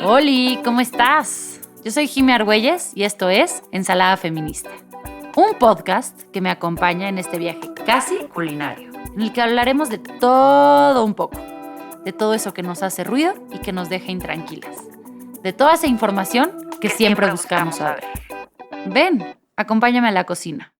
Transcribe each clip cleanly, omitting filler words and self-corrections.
Oli, ¿cómo estás? Yo soy Jimmy Argüelles y esto es Ensalada Feminista, un podcast que me acompaña en este viaje casi culinario, en el que hablaremos de todo un poco, de todo eso que nos hace ruido y que nos deja intranquilas, de toda esa información que siempre buscamos saber. Ven, acompáñame a la cocina.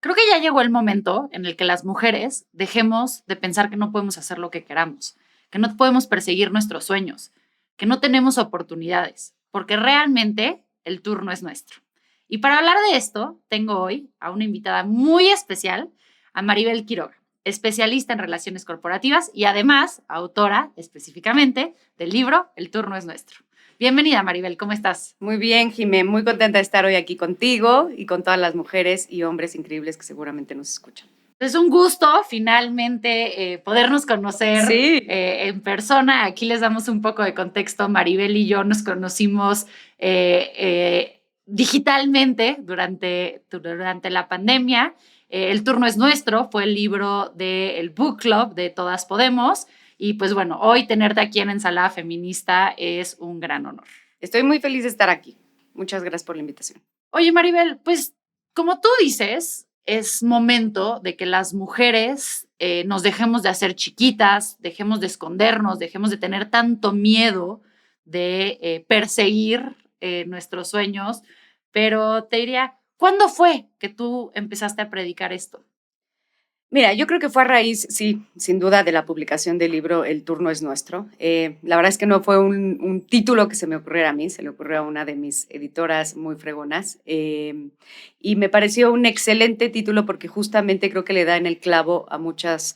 Creo que ya llegó el momento en el que las mujeres dejemos de pensar que no podemos hacer lo que queramos, que no podemos perseguir nuestros sueños, que no tenemos oportunidades, porque realmente el turno es nuestro. Y para hablar de esto, tengo hoy a una invitada muy especial, a Maribel Quiroga, especialista en relaciones corporativas y además autora específicamente del libro El turno es nuestro. Bienvenida, Maribel, ¿cómo estás? Muy bien, Jimé, muy contenta de estar hoy aquí contigo y con todas las mujeres y hombres increíbles que seguramente nos escuchan. Es un gusto finalmente podernos conocer en persona. Aquí les damos un poco de contexto. Maribel y yo nos conocimos digitalmente durante la pandemia. El turno es nuestro, fue el libro del Book Club de Todas Podemos. Y pues bueno, hoy tenerte aquí en Ensalada Feminista es un gran honor. Estoy muy feliz de estar aquí. Muchas gracias por la invitación. Oye, Maribel, pues como tú dices, es momento de que las mujeres nos dejemos de hacer chiquitas, dejemos de escondernos, dejemos de tener tanto miedo de perseguir nuestros sueños. Pero te diría, ¿cuándo fue que tú empezaste a predicar esto? Mira, yo creo que fue a raíz, sí, sin duda, de la publicación del libro El turno es nuestro. La verdad es que no fue un título que se me ocurriera a mí, se le ocurrió a una de mis editoras muy fregonas. Y me pareció un excelente título porque justamente creo que le da en el clavo a muchas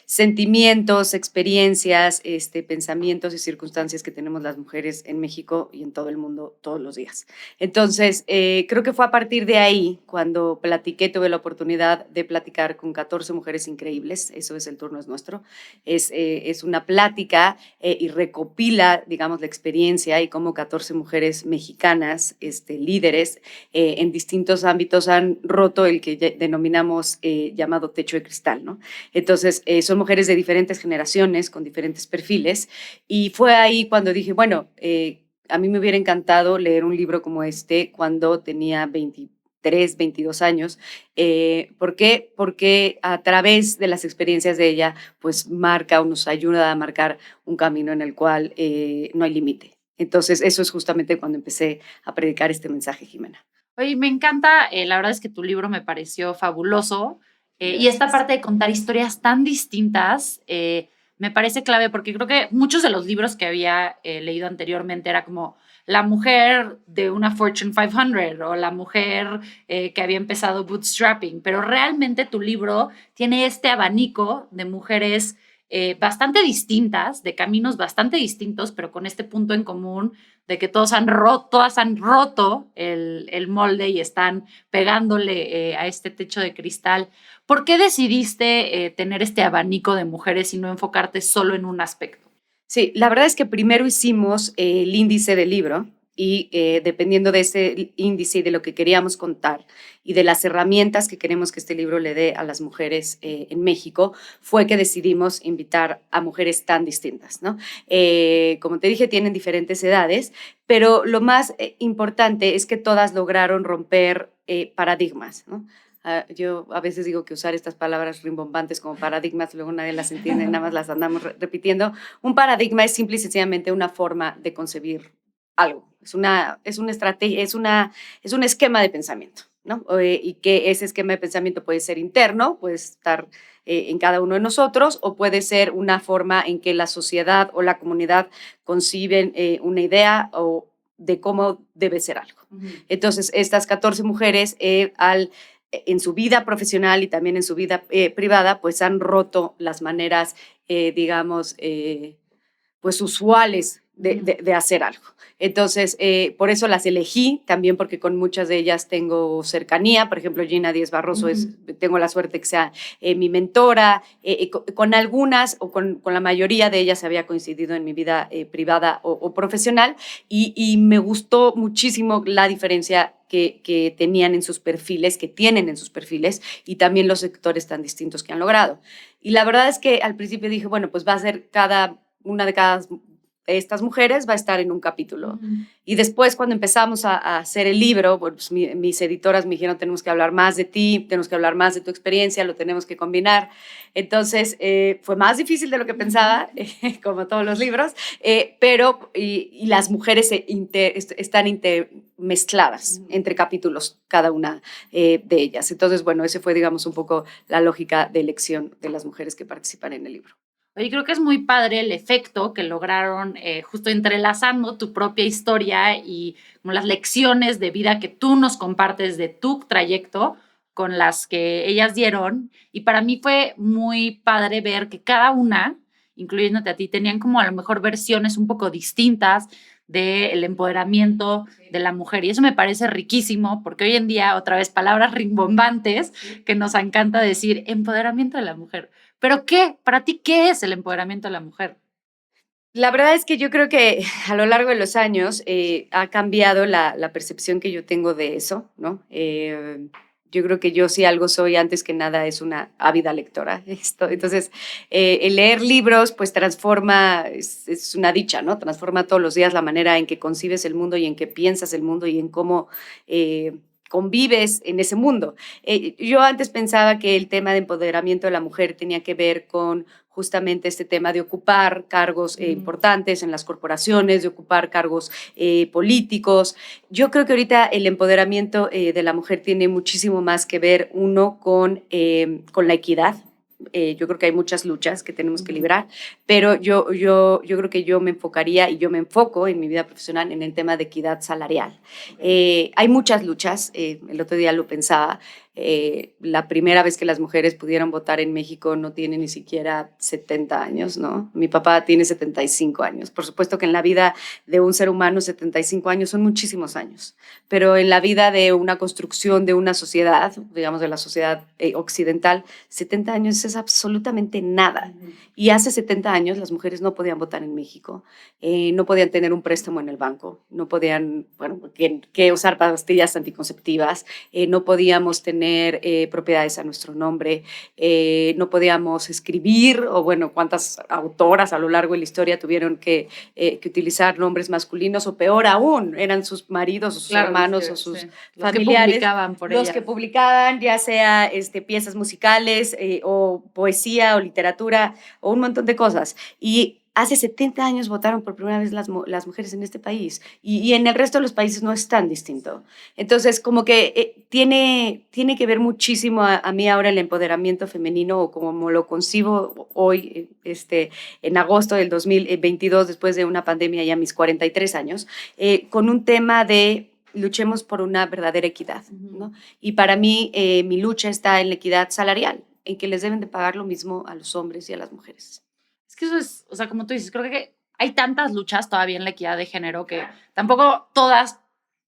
sentimientos, experiencias, pensamientos y circunstancias que tenemos las mujeres en México y en todo el mundo todos los días. Entonces, creo que fue a partir de ahí cuando tuve la oportunidad de platicar con 14 mujeres increíbles, eso es El turno es nuestro, es una plática y recopila, digamos, la experiencia y cómo 14 mujeres mexicanas, líderes en distintos ámbitos han roto el que denominamos llamado techo de cristal, ¿no? Entonces, son mujeres de diferentes generaciones, con diferentes perfiles, y fue ahí cuando dije, bueno, a mí me hubiera encantado leer un libro como este cuando tenía 23, 22 años. ¿Por qué? Porque a través de las experiencias de ella, pues marca o nos ayuda a marcar un camino en el cual no hay límite. Entonces, eso es justamente cuando empecé a predicar este mensaje, Jimena. Oye, me encanta, la verdad es que tu libro me pareció fabuloso. Y esta parte de contar historias tan distintas me parece clave porque creo que muchos de los libros que había leído anteriormente era como la mujer de una Fortune 500 o la mujer que había empezado bootstrapping, pero realmente tu libro tiene este abanico de mujeres bastante distintas, de caminos bastante distintos, pero con este punto en común de que todas han roto el molde y están pegándole a este techo de cristal. ¿Por qué decidiste tener este abanico de mujeres y no enfocarte solo en un aspecto? Sí, la verdad es que primero hicimos el índice del libro y dependiendo de ese índice y de lo que queríamos contar y de las herramientas que queremos que este libro le dé a las mujeres en México, fue que decidimos invitar a mujeres tan distintas, ¿no? Como te dije, tienen diferentes edades, pero lo más importante es que todas lograron romper paradigmas, ¿no? Yo a veces digo que usar estas palabras rimbombantes como paradigmas, luego nadie las entiende, nada más las andamos repitiendo. Un paradigma es simple y sencillamente una forma de concebir algo, es una estrategia, es un esquema de pensamiento, ¿no? Y que ese esquema de pensamiento puede ser interno, puede estar en cada uno de nosotros, o puede ser una forma en que la sociedad o la comunidad conciben una idea o de cómo debe ser algo. Entonces, estas 14 mujeres en su vida profesional y también en su vida privada, pues han roto las maneras, digamos, pues usuales de hacer algo. Entonces, por eso las elegí, también porque con muchas de ellas tengo cercanía. Por ejemplo, Gina Díez Barroso, tengo la suerte que sea mi mentora. Con algunas o con la mayoría de ellas había coincidido en mi vida privada o profesional, y me gustó muchísimo la diferencia que tenían en sus perfiles, que tienen en sus perfiles, y también los sectores tan distintos que han logrado. Y la verdad es que al principio dije, bueno, pues va a ser una de cada estas mujeres va a estar en un capítulo. Y después, cuando empezamos a hacer el libro, pues mis editoras me dijeron, tenemos que hablar más de ti, tenemos que hablar más de tu experiencia, lo tenemos que combinar. Entonces, fue más difícil de lo que pensaba, como todos los libros, pero las mujeres están mezcladas entre capítulos, cada una de ellas. Entonces, bueno, ese fue, digamos, un poco la lógica de elección de las mujeres que participan en el libro. Oye, creo que es muy padre el efecto que lograron justo entrelazando tu propia historia y como las lecciones de vida que tú nos compartes de tu trayecto con las que ellas dieron. Y para mí fue muy padre ver que cada una, incluyéndote a ti, tenían como a lo mejor versiones un poco distintas del empoderamiento de la mujer. Y eso me parece riquísimo porque hoy en día, otra vez, palabras rimbombantes que nos encanta decir, empoderamiento de la mujer. ¿Pero qué? Para ti, ¿qué es el empoderamiento de la mujer? La verdad es que yo creo que a lo largo de los años ha cambiado la percepción que yo tengo de eso, ¿no? Yo creo que yo, si algo soy, antes que nada es una ávida lectora. Entonces, el leer libros pues transforma, es una dicha, ¿no? Transforma todos los días la manera en que concibes el mundo y en que piensas el mundo y en cómo convives en ese mundo. Yo antes pensaba que el tema de empoderamiento de la mujer tenía que ver con justamente este tema de ocupar cargos importantes en las corporaciones, de ocupar cargos políticos. Yo creo que ahorita el empoderamiento de la mujer tiene muchísimo más que ver, uno, con la equidad. Yo creo que hay muchas luchas que tenemos que librar, pero yo creo que yo me enfocaría, y yo me enfoco en mi vida profesional, en el tema de equidad salarial. Hay muchas luchas, el otro día lo pensaba. La primera vez que las mujeres pudieron votar en México no tiene ni siquiera 70 años, ¿no? Mi papá tiene 75 años. Por supuesto que en la vida de un ser humano 75 años son muchísimos años, pero en la vida de una construcción de una sociedad, digamos de la sociedad occidental, 70 años es absolutamente nada. Y hace 70 años las mujeres no podían votar en México, no podían tener un préstamo en el banco, no podían, bueno, que usar pastillas anticonceptivas, no podíamos tener propiedades a nuestro nombre, no podíamos escribir, o bueno, cuántas autoras a lo largo de la historia tuvieron que utilizar nombres masculinos, o peor aún, eran sus maridos o sus hermanos o sus familiares los que publicaban, ya sea piezas musicales o poesía o literatura o un montón de cosas. Y hace 70 años votaron por primera vez las mujeres en este país, y en el resto de los países no es tan distinto. Entonces, como que tiene que ver muchísimo a mí ahora el empoderamiento femenino, o como lo concibo hoy, en agosto del 2022, después de una pandemia, ya a mis 43 años, con un tema de luchemos por una verdadera equidad, ¿no? Y para mí, mi lucha está en la equidad salarial, en que les deben de pagar lo mismo a los hombres y a las mujeres. Es que eso es, o sea, como tú dices, creo que hay tantas luchas todavía en la equidad de género que tampoco todas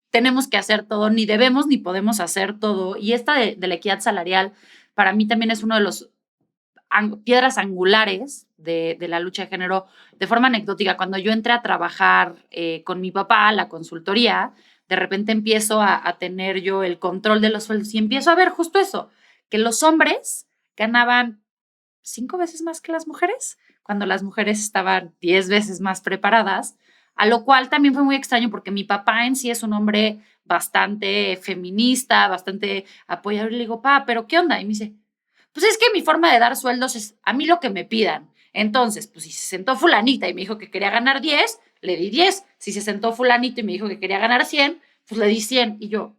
tenemos que hacer todo, ni debemos ni podemos hacer todo. Y esta de la equidad salarial, para mí también es uno de los piedras angulares de la lucha de género. De forma anecdótica, cuando yo entré a trabajar con mi papá, la consultoría, de repente empiezo a tener yo el control de los sueldos y empiezo a ver justo eso, que los hombres ganaban 5 veces más que las mujeres, cuando las mujeres estaban 10 veces más preparadas, a lo cual también fue muy extraño porque mi papá en sí es un hombre bastante feminista, bastante apoyador, y le digo, pa, ¿pero qué onda? Y me dice, pues es que mi forma de dar sueldos es a mí lo que me pidan. Entonces, pues si se sentó fulanita y me dijo que quería ganar 10, le di 10. Si se sentó fulanito y me dijo que quería ganar 100, pues le di 100. Y yo,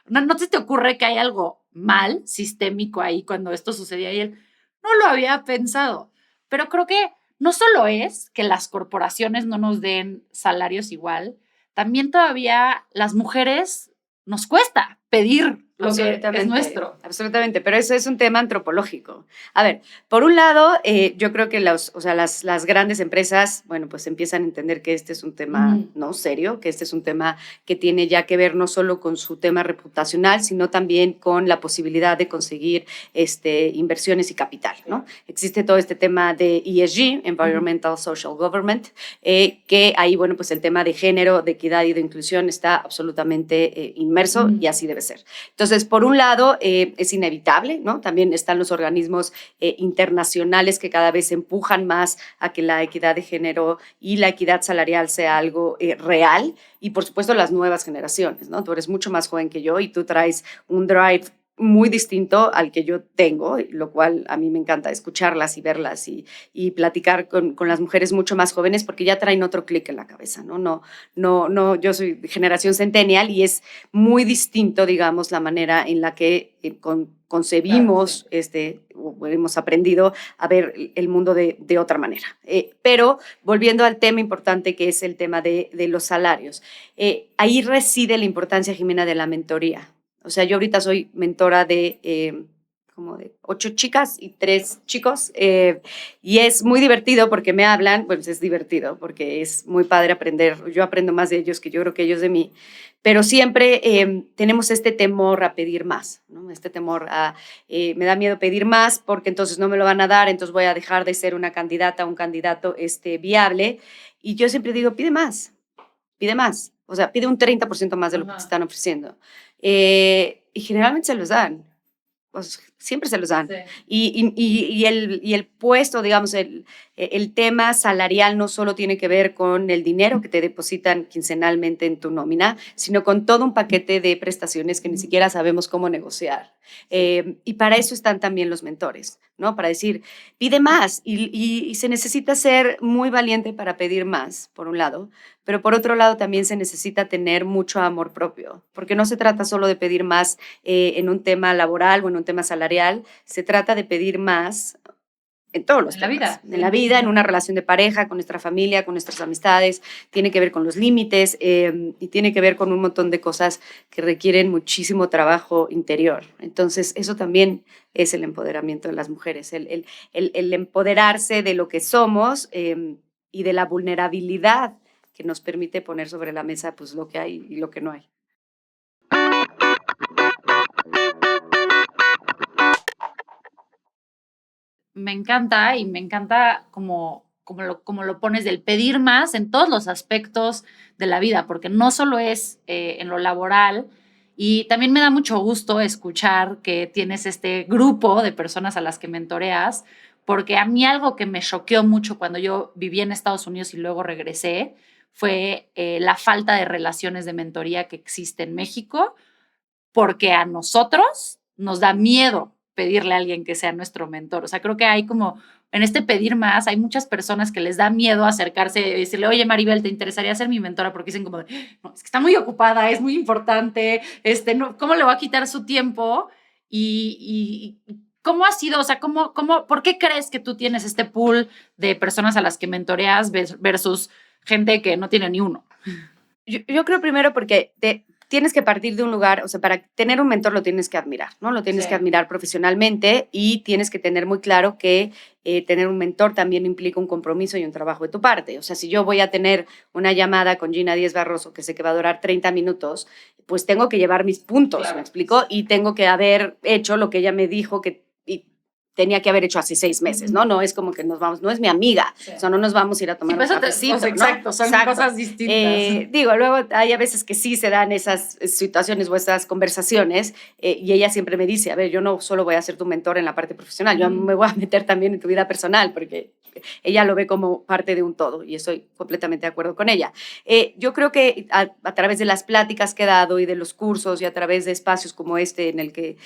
¿no se te ocurre que hay algo mal, sistémico ahí cuando esto sucedía? Y él, no lo había pensado. Pero creo que no solo es que las corporaciones no nos den salarios igual, también todavía las mujeres nos cuesta pedir lo que es nuestro. Absolutamente, pero eso es un tema antropológico. A ver, por un lado, yo creo que las grandes empresas, bueno, pues empiezan a entender que este es un tema no serio, que este es un tema que tiene ya que ver no solo con su tema reputacional, sino también con la posibilidad de conseguir inversiones y capital, ¿no? Existe todo este tema de ESG, Environmental Social Government, que ahí, bueno, pues el tema de género, de equidad y de inclusión está absolutamente inmerso y así debe ser. Entonces, por un lado, es inevitable, ¿no? También están los organismos internacionales que cada vez empujan más a que la equidad de género y la equidad salarial sea algo real. Y, por supuesto, las nuevas generaciones, ¿no? Tú eres mucho más joven que yo y tú traes un drive muy distinto al que yo tengo, lo cual a mí me encanta escucharlas y verlas y platicar con las mujeres mucho más jóvenes porque ya traen otro clic en la cabeza, ¿no? No, yo soy generación centennial y es muy distinto, digamos, la manera en la que concebimos, o hemos aprendido a ver el mundo de otra manera. Pero volviendo al tema importante que es el tema de los salarios, ahí reside la importancia, Jimena, de la mentoría. O sea, yo ahorita soy mentora de como de 8 chicas y 3 chicos y es muy divertido porque me hablan, pues es divertido porque es muy padre aprender. Yo aprendo más de ellos que yo creo que ellos de mí, pero siempre tenemos este temor a pedir más, ¿no? Este temor a, me da miedo pedir más porque entonces no me lo van a dar, entonces voy a dejar de ser una candidata, un candidato viable. Y yo siempre digo, pide más. O sea, pide un 30% más de lo que te están ofreciendo. Y generalmente se los dan. Pues, siempre se los dan. Sí. Y el puesto, digamos, el tema salarial no solo tiene que ver con el dinero que te depositan quincenalmente en tu nómina, sino con todo un paquete de prestaciones que ni siquiera sabemos cómo negociar. Y para eso están también los mentores, ¿no? Para decir, pide más y se necesita ser muy valiente para pedir más, por un lado, pero por otro lado también se necesita tener mucho amor propio, porque no se trata solo de pedir más en un tema laboral o en un tema salarial, se trata de pedir más en todos los temas. En la vida, en una relación de pareja, con nuestra familia, con nuestras amistades, tiene que ver con los límites y tiene que ver con un montón de cosas que requieren muchísimo trabajo interior. Entonces, eso también es el empoderamiento de las mujeres, el empoderarse de lo que somos y de la vulnerabilidad que nos permite poner sobre la mesa pues, lo que hay y lo que no hay. Me encanta y me encanta como lo pones del pedir más en todos los aspectos de la vida, porque no solo es en lo laboral, y también me da mucho gusto escuchar que tienes este grupo de personas a las que mentoreas, porque a mí algo que me choqueó mucho cuando yo viví en Estados Unidos y luego regresé fue la falta de relaciones de mentoría que existe en México, porque a nosotros nos da miedo pedirle a alguien que sea nuestro mentor. O sea, creo que hay como, en este pedir más, hay muchas personas que les da miedo acercarse y decirle, oye, Maribel, ¿te interesaría ser mi mentora? Porque dicen como, no, es que está muy ocupada, es muy importante, no, ¿cómo le va a quitar su tiempo? Y ¿cómo ha sido? O sea, ¿por qué crees que tú tienes este pool de personas a las que mentoreas versus gente que no tiene ni uno? Yo creo primero porque tienes que partir de un lugar, o sea, para tener un mentor lo tienes que admirar, ¿no? Lo tienes que admirar profesionalmente y tienes que tener muy claro que tener un mentor también implica un compromiso y un trabajo de tu parte. O sea, si yo voy a tener una llamada con Gina Díez Barroso que sé que va a durar 30 minutos, pues tengo que llevar mis puntos, claro. ¿Me explico? Y tengo que haber hecho lo que ella me dijo que tenía que haber hecho hace 6 meses, ¿no? No es como que nos vamos, no es mi amiga, sí. O sea, no nos vamos a ir a tomar un cafecito, ¿no? Exacto, son cosas distintas. Digo, luego hay a veces que sí se dan esas situaciones o esas conversaciones y ella siempre me dice, a ver, yo no solo voy a ser tu mentor en la parte profesional, yo me voy a meter también en tu vida personal porque ella lo ve como parte de un todo y estoy completamente de acuerdo con ella. Yo creo que a través de las pláticas que he dado y de los cursos y a través de espacios como este en el que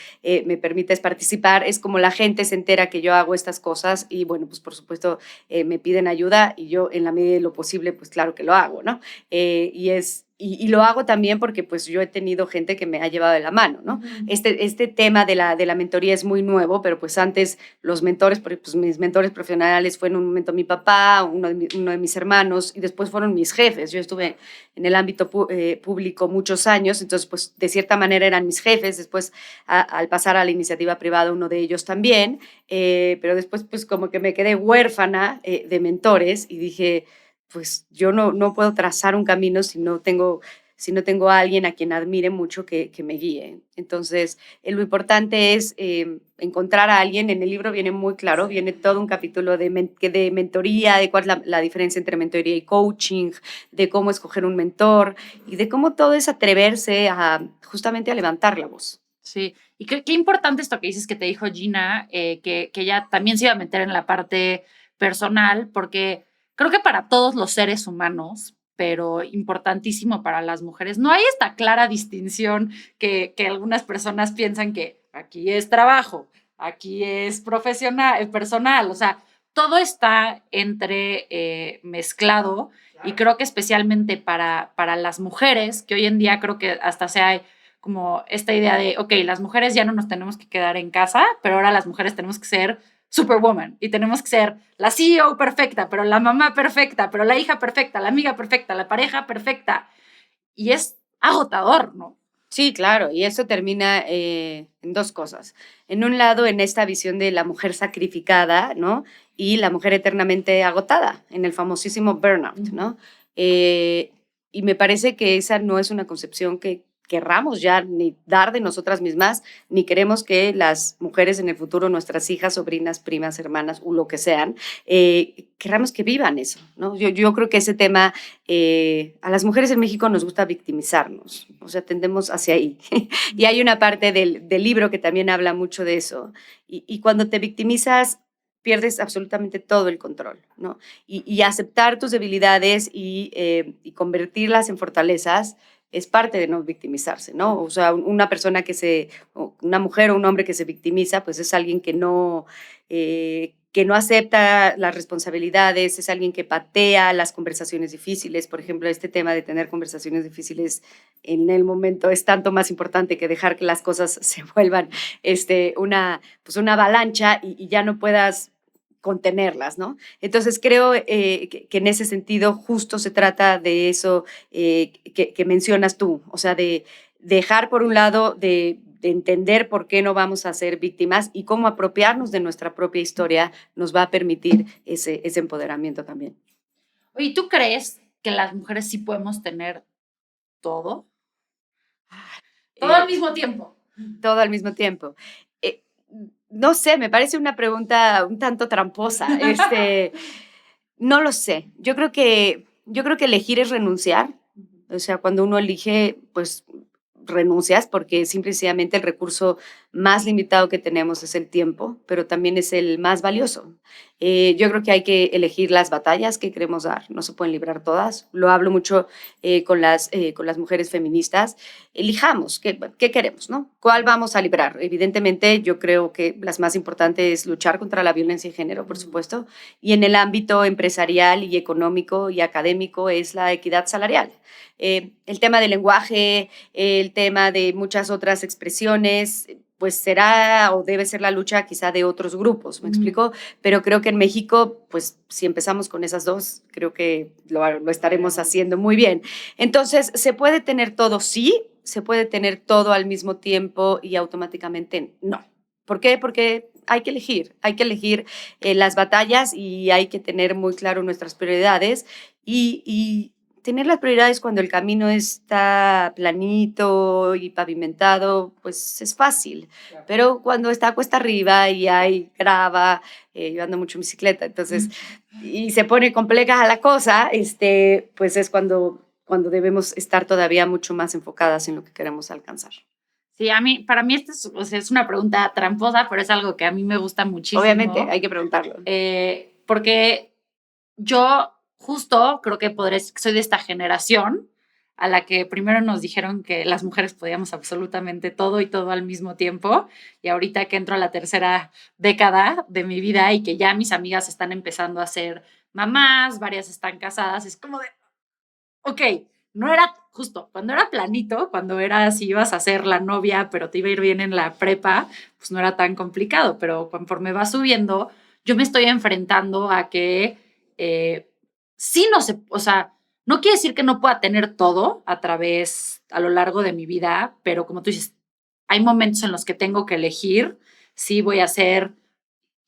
me permites participar, es como la gente se entera que yo hago estas cosas y bueno, pues por supuesto me piden ayuda y yo en la medida de lo posible, pues claro que lo hago, ¿no? Y es y lo hago también porque pues yo he tenido gente que me ha llevado de la mano, ¿no? Este tema de la mentoría es muy nuevo, pero pues antes los mentores, porque pues mis mentores profesionales fue en un momento mi papá, uno de mis hermanos, y después fueron mis jefes. Yo estuve en el ámbito público muchos años, entonces pues de cierta manera eran mis jefes. Después al pasar a la iniciativa privada, uno de ellos también, pero después pues como que me quedé huérfana de mentores y dije, pues yo no puedo trazar un camino si no tengo a alguien a quien admire mucho que me guíe. Entonces, lo importante es encontrar a alguien. En el libro viene muy claro, viene todo un capítulo de mentoría, de cuál es la diferencia entre mentoría y coaching, de cómo escoger un mentor y de cómo todo es atreverse justamente a levantar la voz. Sí, y qué importante esto que dices que te dijo Gina, que ella también se iba a meter en la parte personal, porque creo que para todos los seres humanos, pero importantísimo para las mujeres, no hay esta clara distinción que algunas personas piensan que aquí es trabajo, aquí es profesional, personal, o sea, todo está mezclado y creo que especialmente para las mujeres, que hoy en día creo que hasta se hay como esta idea de, ok, las mujeres ya no nos tenemos que quedar en casa, pero ahora las mujeres tenemos que ser superwoman y tenemos que ser la CEO perfecta, pero la mamá perfecta, pero la hija perfecta, la amiga perfecta, la pareja perfecta. Y es agotador, ¿no? Sí, claro, y eso termina en dos cosas. En un lado, en esta visión de la mujer sacrificada, ¿no? Y la mujer eternamente agotada, en el famosísimo burnout, ¿no? Y me parece que esa no es una concepción que querramos ya ni dar de nosotras mismas, ni queremos que las mujeres en el futuro, nuestras hijas, sobrinas, primas, hermanas, o lo que sean, querramos que vivan eso, ¿no? Yo creo que ese tema, a las mujeres en México nos gusta victimizarnos, o sea, tendemos hacia ahí. Y hay una parte del libro que también habla mucho de eso. Y cuando te victimizas, pierdes absolutamente todo el control, ¿no? Y aceptar tus debilidades y convertirlas en fortalezas es parte de no victimizarse, ¿no? O sea, una mujer o un hombre que se victimiza, pues es alguien que no acepta las responsabilidades, es alguien que patea las conversaciones difíciles. Por ejemplo, este tema de tener conversaciones difíciles en el momento es tanto más importante que dejar que las cosas se vuelvan una avalancha y ya no puedas contenerlas, ¿no? Entonces creo que en ese sentido justo se trata de eso que mencionas tú, o sea, de dejar por un lado de entender por qué no vamos a ser víctimas y cómo apropiarnos de nuestra propia historia nos va a permitir ese empoderamiento también. Oye, ¿tú crees que las mujeres sí podemos tener todo? Todo al mismo tiempo. Todo al mismo tiempo. Eh, no sé, me parece una pregunta un tanto tramposa. No lo sé. Yo creo que elegir es renunciar. O sea, cuando uno elige, pues renuncias porque simple y sencillamente el recurso más limitado que tenemos es el tiempo, pero también es el más valioso. Yo creo que hay que elegir las batallas que queremos dar, no se pueden librar todas. Lo hablo mucho con las mujeres feministas. Elijamos qué queremos, ¿no? ¿Cuál vamos a librar? Evidentemente, yo creo que las más importantes es luchar contra la violencia de género, por supuesto, y en el ámbito empresarial y económico y académico es la equidad salarial. El tema del lenguaje, el tema de muchas otras expresiones, pues será o debe ser la lucha quizá de otros grupos, ¿me explico? Pero creo que en México, pues si empezamos con esas dos, creo que lo estaremos haciendo muy bien. Entonces, ¿se puede tener todo? Sí, se puede tener todo al mismo tiempo y automáticamente no. ¿Por qué? Porque hay que elegir las batallas y hay que tener muy claro nuestras prioridades y tener las prioridades cuando el camino está planito y pavimentado, pues es fácil. Claro. Pero cuando está cuesta arriba y hay grava, yo ando mucho en bicicleta, entonces, y se pone compleja la cosa, pues es cuando debemos estar todavía mucho más enfocadas en lo que queremos alcanzar. Sí, para mí esta es una pregunta tramposa, pero es algo que a mí me gusta muchísimo. Obviamente, hay que preguntarlo. Porque yo justo creo que soy de esta generación a la que primero nos dijeron que las mujeres podíamos absolutamente todo y todo al mismo tiempo. Y ahorita que entro a la tercera década de mi vida y que ya mis amigas están empezando a ser mamás, varias están casadas, es como de, ok, no era justo, cuando era planito, cuando era si ibas a ser la novia, pero te iba a ir bien en la prepa, pues no era tan complicado, pero conforme va subiendo, yo me estoy enfrentando a que sí no sé, o sea, no quiere decir que no pueda tener todo a lo largo de mi vida, pero como tú dices, hay momentos en los que tengo que elegir si voy a ser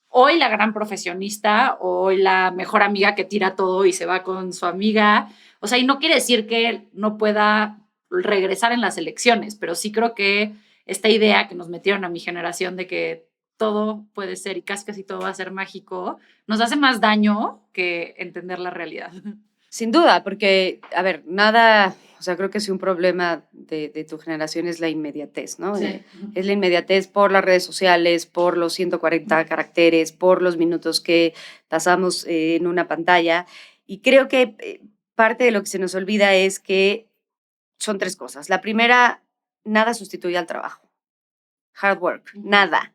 hoy la gran profesionista, hoy la mejor amiga que tira todo y se va con su amiga. O sea, y no quiere decir que no pueda regresar en las elecciones, pero sí creo que esta idea que nos metieron a mi generación de que todo puede ser y casi todo va a ser mágico, nos hace más daño que entender la realidad. Sin duda, porque, a ver, nada, o sea, creo que sí un problema de tu generación es la inmediatez, ¿no? Sí. Es la inmediatez por las redes sociales, por los 140 caracteres, por los minutos que pasamos en una pantalla. Y creo que parte de lo que se nos olvida es que son tres cosas. La primera, nada sustituye al trabajo. Hard work, nada.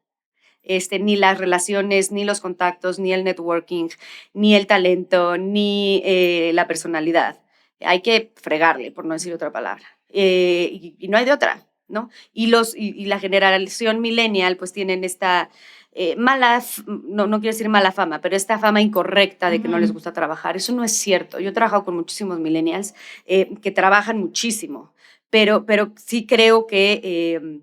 Ni las relaciones, ni los contactos, ni el networking, ni el talento, ni la personalidad. Hay que fregarle, por no decir otra palabra. Y no hay de otra, ¿no? Y la generación millennial, pues tienen esta no quiero decir mala fama, pero esta fama incorrecta de que no les gusta trabajar. Eso no es cierto. Yo he trabajado con muchísimos millennials que trabajan muchísimo, pero sí creo que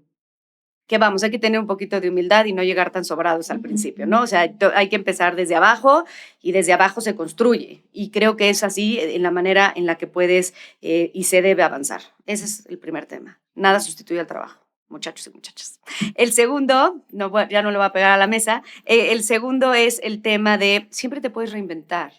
vamos, hay que tener un poquito de humildad y no llegar tan sobrados al principio, ¿no? O sea, hay que empezar desde abajo y desde abajo se construye. Y creo que es así en la manera en la que puedes y se debe avanzar. Ese es el primer tema. Nada sustituye al trabajo, muchachos y muchachas. El segundo, ya no lo voy a pegar a la mesa, el segundo es el tema de siempre te puedes reinventar.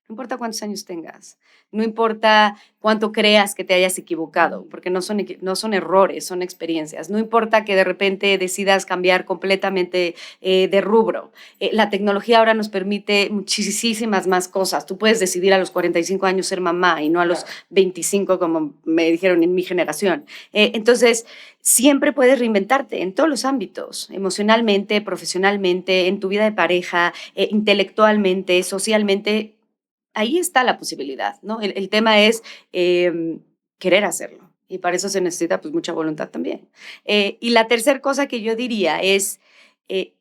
No importa cuántos años tengas, no importa cuánto creas que te hayas equivocado, porque no son errores, son experiencias. No importa que de repente decidas cambiar completamente de rubro. La tecnología ahora nos permite muchísimas más cosas. Tú puedes decidir a los 45 años ser mamá y no a los 25 como me dijeron en mi generación. Entonces, siempre puedes reinventarte en todos los ámbitos, emocionalmente, profesionalmente, en tu vida de pareja, intelectualmente, socialmente. Ahí está la posibilidad, ¿no? El tema es querer hacerlo y para eso se necesita pues mucha voluntad también. Y la tercera cosa que yo diría es, eh,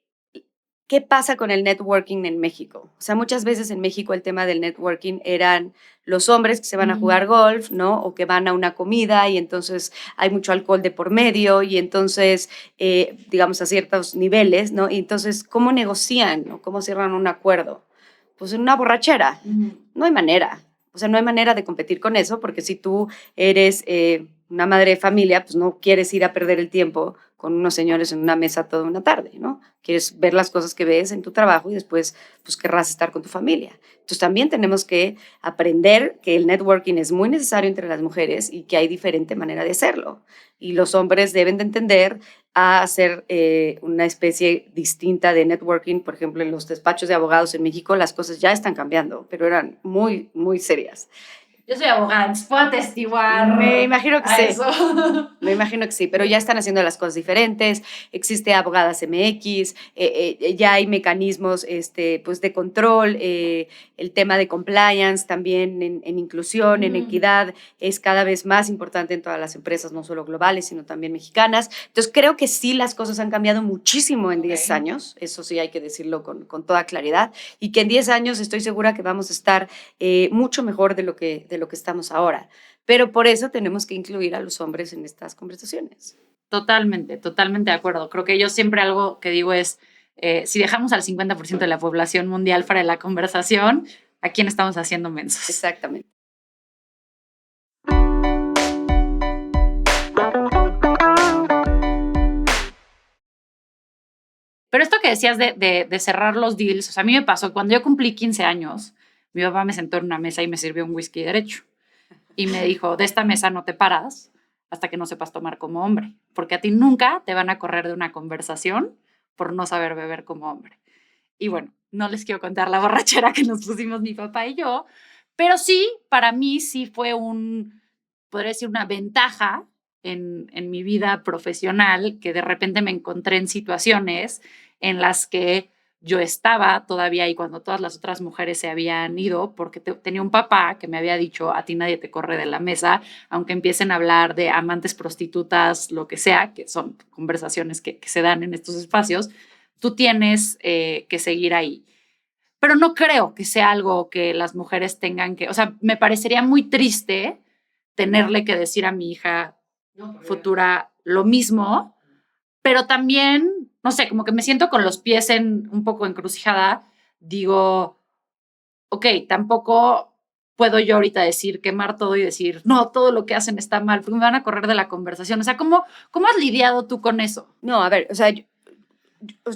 ¿qué pasa con el networking en México? O sea, muchas veces en México el tema del networking eran los hombres que se van a jugar golf, ¿no? O que van a una comida y entonces hay mucho alcohol de por medio y entonces, digamos, a ciertos niveles, ¿no? Y entonces, ¿cómo negocian, ¿no? ¿Cómo cierran un acuerdo? Pues en una borrachera. No hay manera. O sea, no hay manera de competir con eso, porque si tú eres una madre de familia, pues no quieres ir a perder el tiempo con unos señores en una mesa toda una tarde, ¿no? Quieres ver las cosas que ves en tu trabajo y después, pues querrás estar con tu familia. Entonces también tenemos que aprender que el networking es muy necesario entre las mujeres y que hay diferente manera de hacerlo. Y los hombres deben de entender a hacer una especie distinta de networking. Por ejemplo, en los despachos de abogados en México las cosas ya están cambiando, pero eran muy, muy serias. Yo soy abogada, puedo atestiguar. Me imagino que sí. Eso. Me imagino que sí, pero ya están haciendo las cosas diferentes. Existe Abogadas MX, ya hay mecanismos pues de control, el tema de compliance también en inclusión, en equidad, es cada vez más importante en todas las empresas, no solo globales, sino también mexicanas. Entonces, creo que sí las cosas han cambiado muchísimo en 10 años, eso sí hay que decirlo con toda claridad, y que en 10 años estoy segura que vamos a estar mucho mejor de lo que estamos ahora. Pero por eso tenemos que incluir a los hombres en estas conversaciones. Totalmente de acuerdo. Creo que yo siempre algo que digo es, si dejamos al 50% de la población mundial fuera de la conversación, ¿a quién estamos haciendo mensos? Exactamente. Pero esto que decías de cerrar los deals, o sea, a mí me pasó, cuando yo cumplí 15 años, mi papá me sentó en una mesa y me sirvió un whisky derecho. Y me dijo, de esta mesa no te paras hasta que no sepas tomar como hombre, porque a ti nunca te van a correr de una conversación por no saber beber como hombre. Y bueno, no les quiero contar la borrachera que nos pusimos mi papá y yo, pero sí, para mí sí fue podría decir, una ventaja en mi vida profesional, que de repente me encontré en situaciones en las que yo estaba todavía ahí cuando todas las otras mujeres se habían ido, porque tenía un papá que me había dicho, a ti nadie te corre de la mesa, aunque empiecen a hablar de amantes, prostitutas, lo que sea, que son conversaciones que se dan en estos espacios, tú tienes que seguir ahí. Pero no creo que sea algo que las mujeres tengan que, o sea, me parecería muy triste tenerle que decir a mi hija futura lo mismo, pero también, no sé, como que me siento con los pies en un poco encrucijada, digo, ok, tampoco puedo yo ahorita decir, quemar todo y decir, no, todo lo que hacen está mal, porque me van a correr de la conversación. O sea, ¿cómo has lidiado tú con eso? No, a ver, o sea,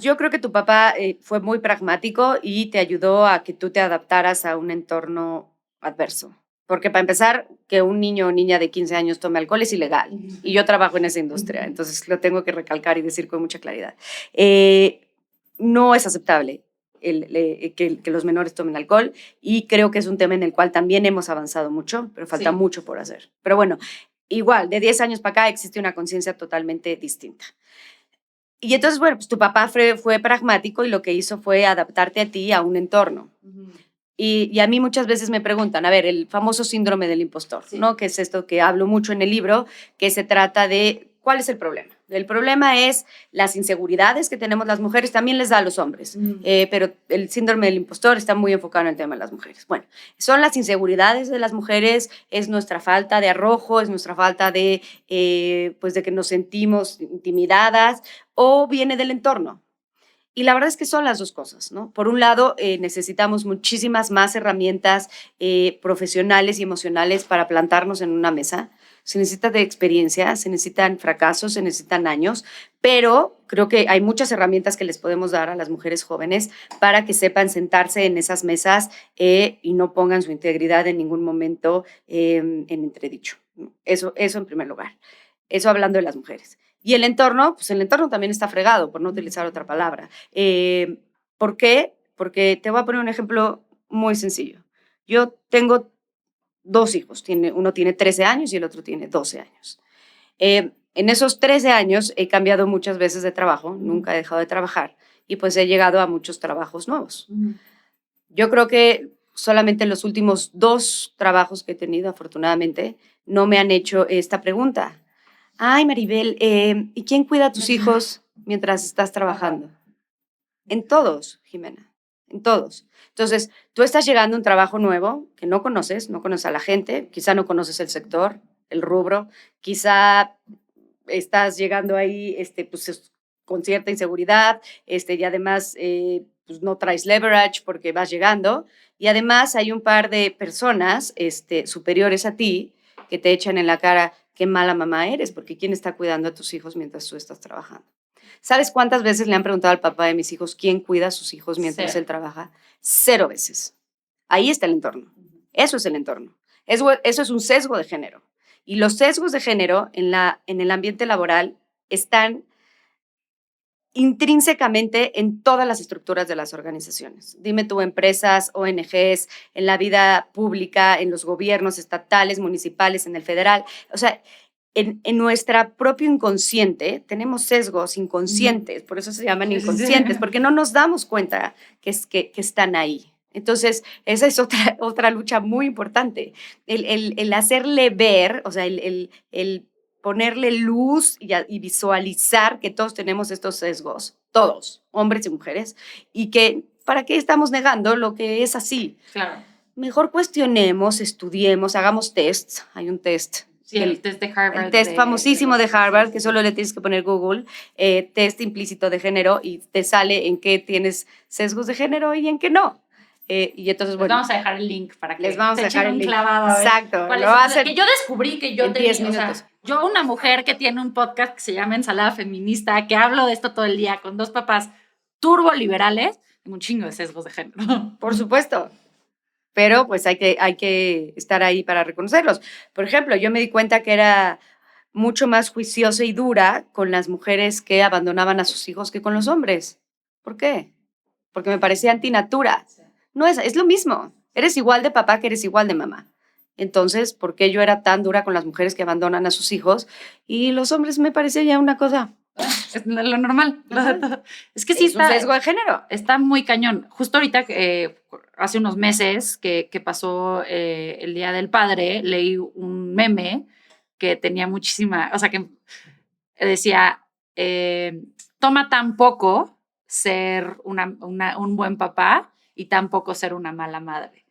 yo creo que tu papá fue muy pragmático y te ayudó a que tú te adaptaras a un entorno adverso. Porque para empezar, que un niño o niña de 15 años tome alcohol es ilegal. Y yo trabajo en esa industria, entonces lo tengo que recalcar y decir con mucha claridad. No es aceptable que los menores tomen alcohol y creo que es un tema en el cual también hemos avanzado mucho, pero falta mucho por hacer. Pero bueno, igual, de 10 años para acá existe una conciencia totalmente distinta. Y entonces, bueno, pues tu papá fue pragmático y lo que hizo fue adaptarte a ti a un entorno. Y a mí muchas veces me preguntan, a ver, el famoso síndrome del impostor, ¿no? Que es esto que hablo mucho en el libro, que se trata de, ¿cuál es el problema? El problema es las inseguridades que tenemos las mujeres, también les da a los hombres, pero el síndrome del impostor está muy enfocado en el tema de las mujeres. Bueno, son las inseguridades de las mujeres, es nuestra falta de arrojo, es nuestra falta de, pues de que nos sentimos intimidadas, o viene del entorno. Y la verdad es que son las dos cosas, ¿no? Por un lado, necesitamos muchísimas más herramientas profesionales y emocionales para plantarnos en una mesa. Se necesita de experiencia, se necesitan fracasos, se necesitan años, pero creo que hay muchas herramientas que les podemos dar a las mujeres jóvenes para que sepan sentarse en esas mesas y no pongan su integridad en ningún momento en entredicho. Eso en primer lugar. Eso hablando de las mujeres. Y el entorno, pues el entorno también está fregado, por no utilizar otra palabra. ¿Por qué? Porque te voy a poner un ejemplo muy sencillo. Yo tengo 2 hijos, uno tiene 13 años y el otro tiene 12 años. En esos 13 años he cambiado muchas veces de trabajo, nunca he dejado de trabajar y pues he llegado a muchos trabajos nuevos. Yo creo que solamente en los últimos 2 trabajos que he tenido, afortunadamente, no me han hecho esta pregunta. Ay, Maribel, ¿y quién cuida a tus hijos mientras estás trabajando? En todos, Jimena, en todos. Entonces, tú estás llegando a un trabajo nuevo que no conoces a la gente, quizá no conoces el sector, el rubro, quizá estás llegando ahí pues, con cierta inseguridad y además pues, no traes leverage porque vas llegando y además hay un par de personas superiores a ti que te echan en la cara qué mala mamá eres, porque ¿quién está cuidando a tus hijos mientras tú estás trabajando? ¿Sabes cuántas veces le han preguntado al papá de mis hijos quién cuida a sus hijos mientras él trabaja? 0 veces. Ahí está el entorno. Eso es el entorno. Eso es un sesgo de género. Y los sesgos de género en el ambiente laboral están intrínsecamente en todas las estructuras de las organizaciones. Dime tú, empresas, ONGs, en la vida pública, en los gobiernos estatales, municipales, en el federal. O sea, en nuestro propio inconsciente tenemos sesgos inconscientes, por eso se llaman inconscientes, porque no nos damos cuenta que están ahí. Entonces, esa es otra lucha muy importante. El hacerle ver, o sea, el ponerle luz y visualizar que todos tenemos estos sesgos, todos, hombres y mujeres, y que ¿para qué estamos negando lo que es así? Claro. Mejor cuestionemos, estudiemos, hagamos tests. Hay un test. Sí, el test de Harvard. El test famosísimo de Harvard, que solo le tienes que poner Google, test implícito de género, y te sale en qué tienes sesgos de género y en qué no. Y entonces, bueno, vamos a dejar el link para que les vamos a dejar el link. Clavado, exacto. Lo va a hacer que yo descubrí que yo tenía, 10 minutos. O sea, yo una mujer que tiene un podcast que se llama Ensalada Feminista, que hablo de esto todo el día con 2 papás turbo liberales, tengo un chingo de sesgos de género. Por supuesto. Pero pues hay que estar ahí para reconocerlos. Por ejemplo, yo me di cuenta que era mucho más juiciosa y dura con las mujeres que abandonaban a sus hijos que con los hombres. ¿Por qué? Porque me parecía antinatura. No es lo mismo. Eres igual de papá que eres igual de mamá. Entonces, ¿por qué yo era tan dura con las mujeres que abandonan a sus hijos? Y los hombres me parecía ya una cosa Es lo normal. Es que sí es un sesgo de género. está muy cañón. Justo ahorita, hace unos meses que pasó el Día del Padre, leí un meme que tenía muchísima, o sea, que decía, toma tan poco ser un buen papá y tan poco ser una mala madre.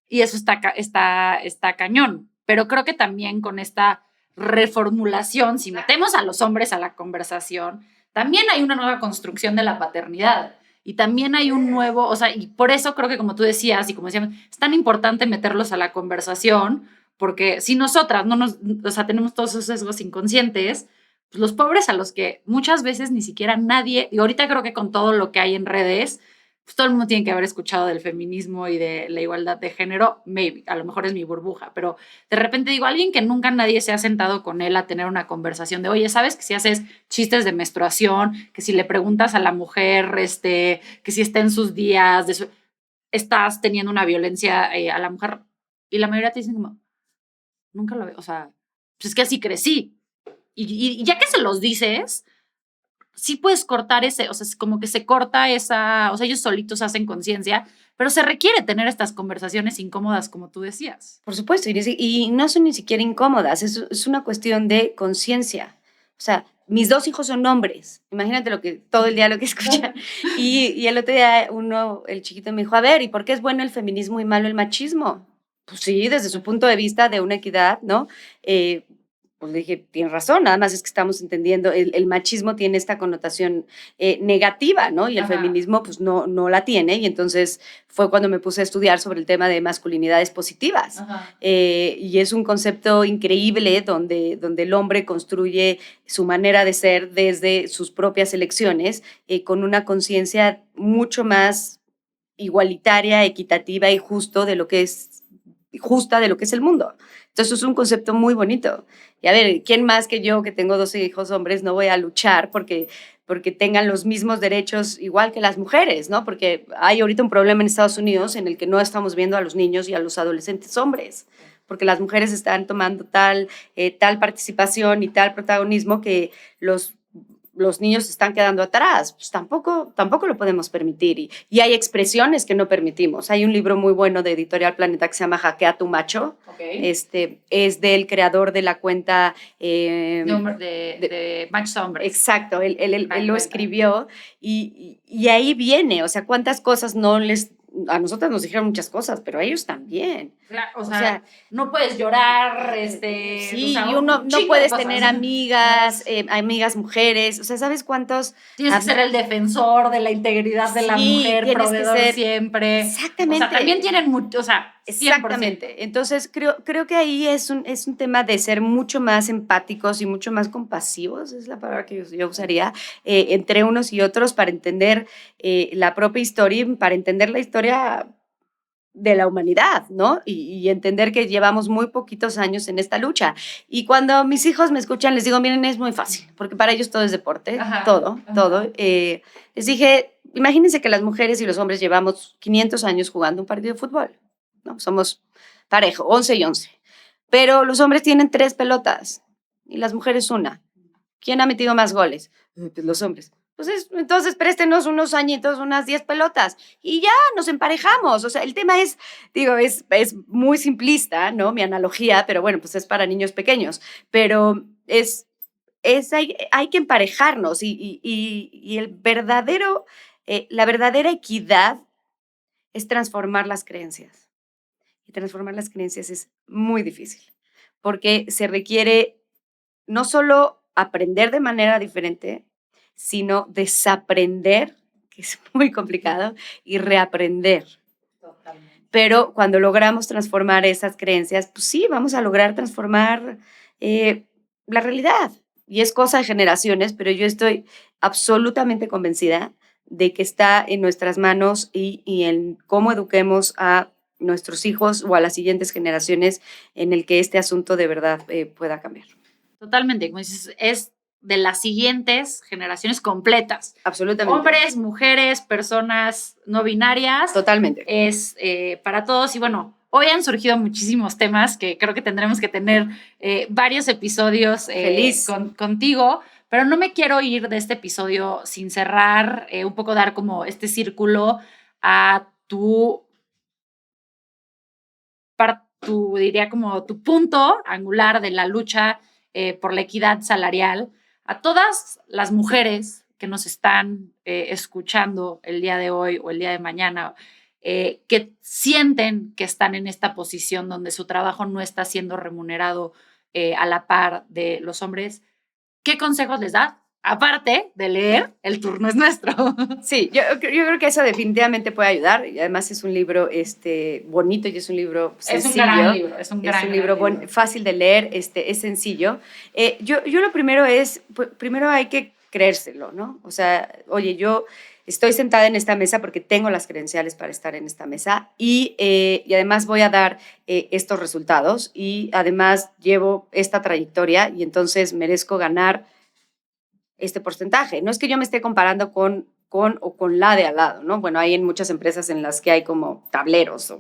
Y eso está cañón. Pero creo que también con esta reformulación, si metemos a los hombres a la conversación, también hay una nueva construcción de la paternidad. Y también hay un nuevo, o sea, y por eso creo que como tú decías y como decíamos, es tan importante meterlos a la conversación, porque si nosotras no nos, o sea, tenemos todos esos sesgos inconscientes, pues los pobres a los que muchas veces ni siquiera nadie, y ahorita creo que con todo lo que hay en redes, pues todo el mundo tiene que haber escuchado del feminismo y de la igualdad de género, maybe, a lo mejor es mi burbuja, pero de repente digo, alguien que nunca nadie se ha sentado con él a tener una conversación de, oye, ¿sabes que si haces chistes de menstruación, que si le preguntas a la mujer, que si está en sus días, estás teniendo una violencia a la mujer? Y la mayoría te dicen como, nunca lo veo, o sea, pues es que así crecí. Y ya que se los dices, sí puedes cortar o sea, es como que se corta o sea, ellos solitos hacen conciencia, pero se requiere tener estas conversaciones incómodas, como tú decías. Por supuesto, y no son ni siquiera incómodas, es una cuestión de conciencia. O sea, mis 2 hijos son hombres, imagínate todo el día lo que escuchan. Y el otro día el chiquito me dijo, a ver, ¿y por qué es bueno el feminismo y malo el machismo? Pues sí, desde su punto de vista de una equidad, ¿no? Pues le dije, tienes razón, nada más es que estamos entendiendo, el machismo tiene esta connotación negativa, ¿no? Y el feminismo pues no la tiene, y entonces fue cuando me puse a estudiar sobre el tema de masculinidades positivas. Y es un concepto increíble donde el hombre construye su manera de ser desde sus propias elecciones, con una conciencia mucho más igualitaria, equitativa y justa de lo que es el mundo. Entonces es un concepto muy bonito. Y a ver, ¿quién más que yo, que tengo 12 hijos hombres, no voy a luchar porque tengan los mismos derechos igual que las mujeres, ¿no? Porque hay ahorita un problema en Estados Unidos en el que no estamos viendo a los niños y a los adolescentes hombres, porque las mujeres están tomando tal participación y tal protagonismo que los niños se están quedando atrás. Pues tampoco lo podemos permitir. Y hay expresiones que no permitimos. Hay un libro muy bueno de Editorial Planeta que se llama Hackea tu macho. Okay. Es del creador de la cuenta... de Machos a Hombres. Exacto, él lo escribió y ahí viene, o sea, cuántas cosas a nosotras nos dijeron muchas cosas, pero a ellos también. Claro, o sea, no puedes llorar, sí, o sea, y no puedes tener amigas mujeres, o sea, ¿sabes cuántos? Tienes que ser el defensor de la integridad de la mujer, proveedor siempre. Exactamente. O sea, también tienen mucho, o sea, 100%. Exactamente. Entonces, creo que ahí es un tema de ser mucho más empáticos y mucho más compasivos, es la palabra que yo usaría, entre unos y otros para entender la propia historia, para entender la historia de la humanidad, ¿no? Y entender que llevamos muy poquitos años en esta lucha. Y cuando mis hijos me escuchan, les digo, miren, es muy fácil, porque para ellos todo es deporte, todo. Les dije, imagínense que las mujeres y los hombres llevamos 500 años jugando un partido de fútbol, ¿no? Somos parejo, 11 y 11. Pero los hombres tienen 3 pelotas y las mujeres 1. ¿Quién ha metido más goles? Pues los hombres. Entonces préstenos unos añitos, unas 10 pelotas y ya nos emparejamos. O sea, el tema es muy simplista, ¿no? Mi analogía, pero bueno, pues es para niños pequeños. Pero hay que emparejarnos y la verdadera equidad es transformar las creencias. Y transformar las creencias es muy difícil porque se requiere no solo aprender de manera diferente, sino desaprender, que es muy complicado, y reaprender. Totalmente. Pero cuando logramos transformar esas creencias, pues sí, vamos a lograr transformar la realidad. Y es cosa de generaciones, pero yo estoy absolutamente convencida de que está en nuestras manos y en cómo eduquemos a nuestros hijos o a las siguientes generaciones en el que este asunto de verdad pueda cambiar. Totalmente, como dices, es de las siguientes generaciones completas. Absolutamente. Hombres, mujeres, personas no binarias. Totalmente. Es para todos. Y bueno, hoy han surgido muchísimos temas que creo que tendremos que tener varios episodios contigo, pero no me quiero ir de este episodio sin cerrar, un poco dar como este círculo a diría como tu punto angular de la lucha por la equidad salarial, a todas las mujeres que nos están escuchando el día de hoy o el día de mañana, que sienten que están en esta posición donde su trabajo no está siendo remunerado a la par de los hombres, ¿qué consejos les das? Aparte de leer El turno es nuestro. Sí, yo creo que eso definitivamente puede ayudar, y además es un libro bonito y es un libro sencillo. Es un gran libro fácil de leer, es sencillo. Yo lo primero primero hay que creérselo, ¿no? O sea, oye, yo estoy sentada en esta mesa porque tengo las credenciales para estar en esta mesa y además voy a dar estos resultados y además llevo esta trayectoria y entonces merezco ganar este porcentaje. No es que yo me esté comparando con la de al lado, ¿no? Bueno, hay en muchas empresas en las que hay como tableros.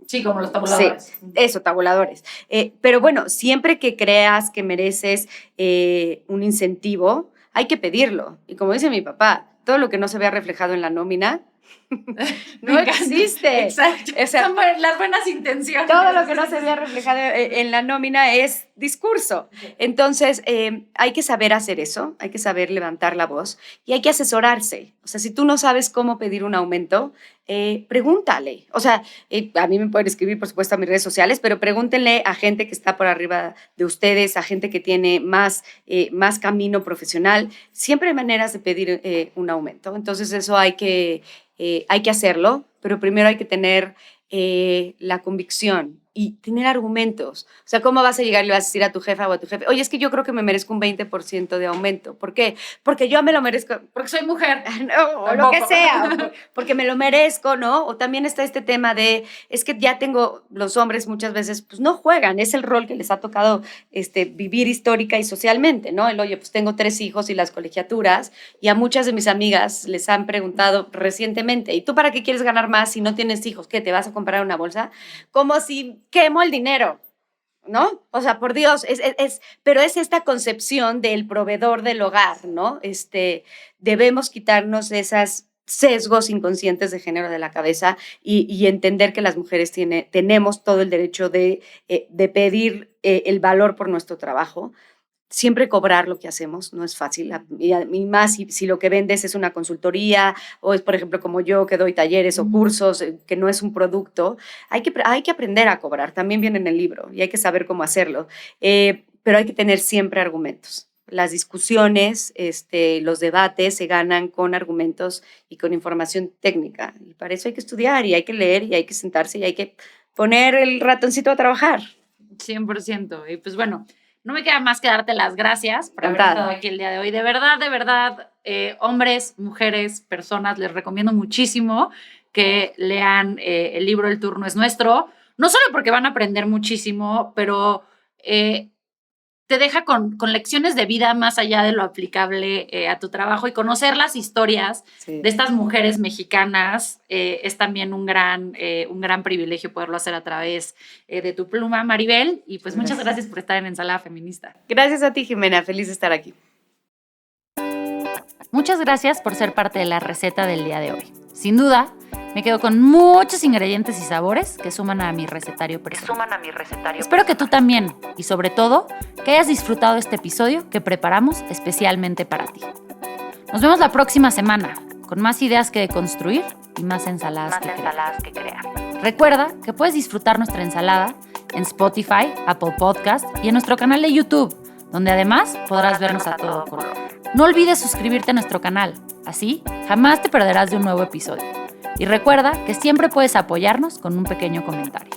Sí, como los tabuladores. Sí, eso, tabuladores. Pero bueno, siempre que creas que mereces un incentivo, hay que pedirlo. Y como dice mi papá, todo lo que no se vea reflejado en la nómina no existe. Exacto. O sea, son las buenas intenciones. Todo lo que no se vea reflejado en la nómina es discurso. Entonces, hay que saber hacer eso, hay que saber levantar la voz y hay que asesorarse. O sea, si tú no sabes cómo pedir un aumento, pregúntale. O sea, a mí me pueden escribir, por supuesto, a mis redes sociales, pero pregúntenle a gente que está por arriba de ustedes, a gente que tiene más camino profesional. Siempre hay maneras de pedir un aumento. Entonces, eso hay que hacerlo, pero primero hay que tener la convicción y tener argumentos. O sea, ¿cómo vas a llegar y le vas a decir a tu jefa o a tu jefe, oye, es que yo creo que me merezco un 20% de aumento? ¿Por qué? Porque yo me lo merezco. Porque soy mujer. No, o lo que sea. Porque me lo merezco, ¿no? O también está este tema de, es que ya tengo, los hombres muchas veces, pues no juegan, es el rol que les ha tocado vivir histórica y socialmente, ¿no? Oye, pues tengo 3 hijos y las colegiaturas, y a muchas de mis amigas les han preguntado recientemente, ¿y tú para qué quieres ganar más si no tienes hijos? ¿Qué, te vas a comprar una bolsa? Como si quemo el dinero, ¿no? O sea, por Dios, pero es esta concepción del proveedor del hogar, ¿no? Debemos quitarnos esas sesgos inconscientes de género de la cabeza y entender que las mujeres tenemos todo el derecho de pedir el valor por nuestro trabajo. Siempre cobrar lo que hacemos no es fácil, y más si lo que vendes es una consultoría o es, por ejemplo, como yo que doy talleres o cursos, que no es un producto. Hay que aprender a cobrar, también viene en el libro y hay que saber cómo hacerlo, pero hay que tener siempre argumentos. Las discusiones, los debates se ganan con argumentos y con información técnica, y para eso hay que estudiar y hay que leer y hay que sentarse y hay que poner el ratoncito a trabajar. 100%, y pues bueno, no me queda más que darte las gracias por haber estado aquí el día de hoy. De verdad, hombres, mujeres, personas, les recomiendo muchísimo que lean el libro El turno es nuestro. No solo porque van a aprender muchísimo, pero te deja con lecciones de vida más allá de lo aplicable a tu trabajo, y conocer las historias de estas mujeres mexicanas es también un gran privilegio poderlo hacer a través de tu pluma, Maribel, y pues muchas gracias por estar en Ensalada Feminista. Gracias a ti, Jimena, feliz de estar aquí. Muchas gracias por ser parte de la receta del día de hoy. Sin duda, me quedo con muchos ingredientes y sabores que suman a mi recetario personal. Espero que tú también, y sobre todo, que hayas disfrutado este episodio que preparamos especialmente para ti. Nos vemos la próxima semana, con más ideas que deconstruir y más ensaladas que crear. Recuerda que puedes disfrutar nuestra ensalada en Spotify, Apple Podcast y en nuestro canal de YouTube, donde además podrás vernos a todo color. No olvides suscribirte a nuestro canal, así jamás te perderás de un nuevo episodio. Y recuerda que siempre puedes apoyarnos con un pequeño comentario.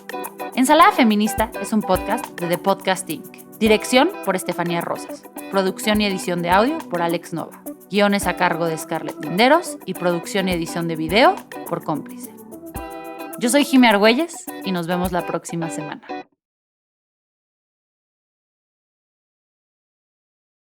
Ensalada Feminista es un podcast de The Podcast Inc. Dirección por Estefanía Rosas. Producción y edición de audio por Alex Nova. Guiones a cargo de Scarlett Linderos y producción y edición de video por Cómplice. Yo soy Jimé Argüelles y nos vemos la próxima semana.